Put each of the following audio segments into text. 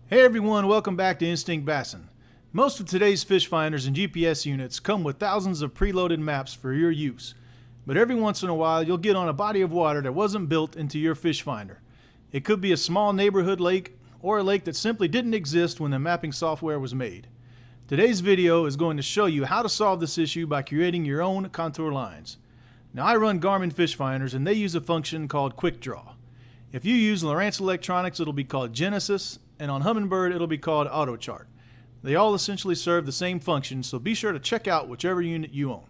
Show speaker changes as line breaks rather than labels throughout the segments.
Hey everyone, welcome back to Instinct Bassin. Most of today's fish finders and GPS units come with thousands of preloaded maps for your use. But every once in a while you'll get on a body of water that wasn't built into your fish finder. It could be a small neighborhood lake or a lake that simply didn't exist when the mapping software was made. Today's video is going to show you how to solve this issue by creating your own contour lines. Now I run Garmin fish finders and they use a function called Quick Draw. If you use Lowrance Electronics, it'll be called Genesis, and on Humminbird, it'll be called AutoChart. They all essentially serve the same function, so be sure to check out whichever unit you own.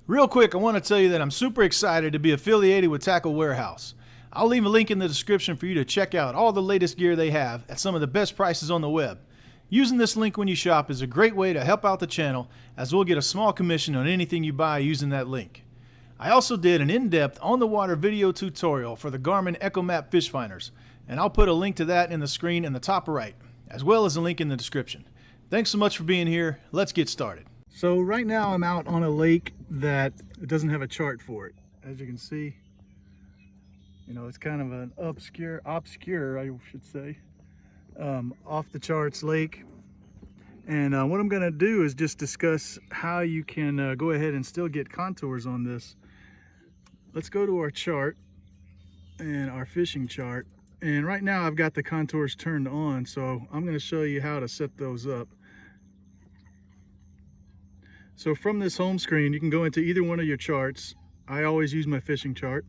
Real quick, I want to tell you that I'm super excited to be affiliated with Tackle Warehouse. I'll leave a link in the description for you to check out all the latest gear they have at some of the best prices on the web. Using this link when you shop is a great way to help out the channel, as we'll get a small commission on anything you buy using that link. I also did an in-depth on-the-water video tutorial for the Garmin EchoMap fish finders, and I'll put a link to that in the screen in the top right, as well as a link in the description. Thanks so much for being here. Let's get started. So right now I'm out on a lake that doesn't have a chart for it. As you can see, it's kind of an obscure I should say, off the charts lake. And what I'm going to do is just discuss how you can go ahead and still get contours on this. Let's go to our chart and our fishing chart. And right now I've got the contours turned on, so I'm going to show you how to set those up. So from this home screen, you can go into either one of your charts. I always use my fishing chart.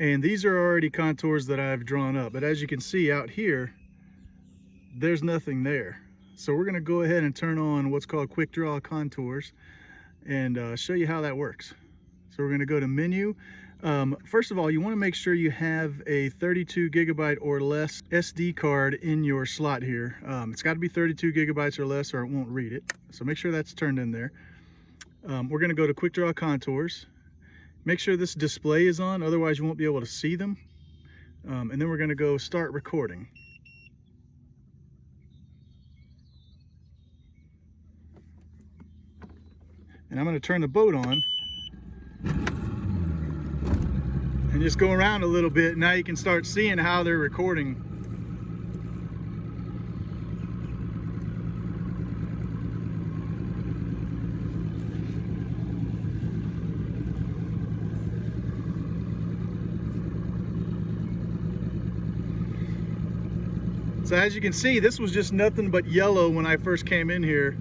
And these are already contours that I've drawn up. But as you can see out here, there's nothing there. So we're going to go ahead and turn on what's called Quick Draw Contours and show you how that works. So we're going to go to Menu. First of all, you want to make sure you have a 32 gigabyte or less SD card in your slot here. It's got to be 32 gigabytes or less or it won't read it. So make sure that's turned in there. We're going to go to Quick Draw Contours. Make sure this display is on, otherwise you won't be able to see them. And then we're going to go Start Recording. And I'm going to turn the boat on and just go around a little bit. Now you can start seeing how they're recording. So as you can see, this was just nothing but yellow when I first came in here.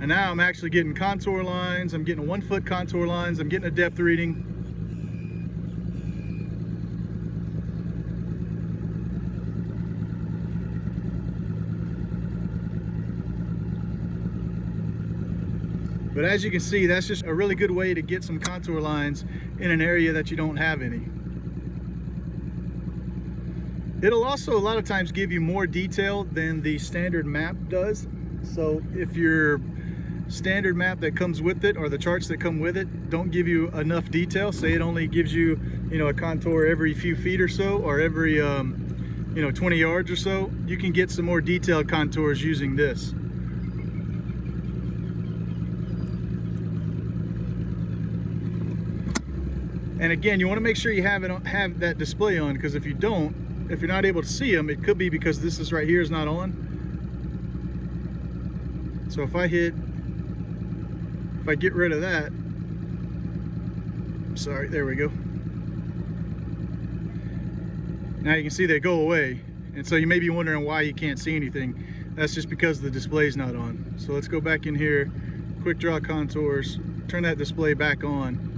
And now I'm actually getting contour lines, I'm getting 1 foot contour lines, I'm getting a depth reading. But as you can see, that's just a really good way to get some contour lines in an area that you don't have any. It'll also a lot of times give you more detail than the standard map does. So if your standard map that comes with it or the charts that come with it don't give you enough detail, say it only gives you, a contour every few feet or so, or every 20 yards or so, you can get some more detailed contours using this. And again, you want to make sure you have that display on, because if you don't, if you're not able to see them, it could be because this right here is not on. So if I get rid of that, sorry, there we go. Now you can see they go away. And so you may be wondering why you can't see anything. That's just because the display's not on. So let's go back in here, Quick Draw Contours, turn that display back on.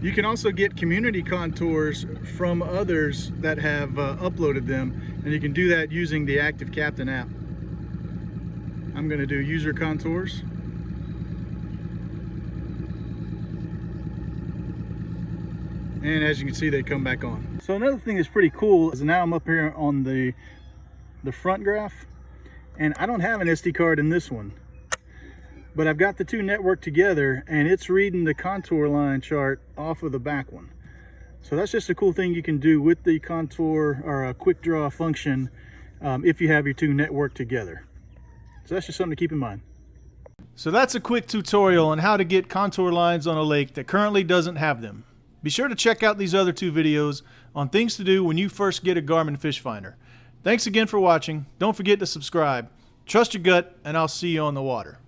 You can also get community contours from others that have uploaded them, and you can do that using the Active Captain app. I'm going to do user contours. And as you can see, they come back on. So another thing that's pretty cool is now I'm up here on the front graph, and I don't have an SD card in this one. But I've got the two networked together and it's reading the contour line chart off of the back one. So that's just a cool thing you can do with the contour or a quick draw function if you have your two networked together. So that's just something to keep in mind. So that's a quick tutorial on how to get contour lines on a lake that currently doesn't have them. Be sure to check out these other 2 videos on things to do when you first get a Garmin Fish Finder. Thanks again for watching. Don't forget to subscribe. Trust your gut, and I'll see you on the water.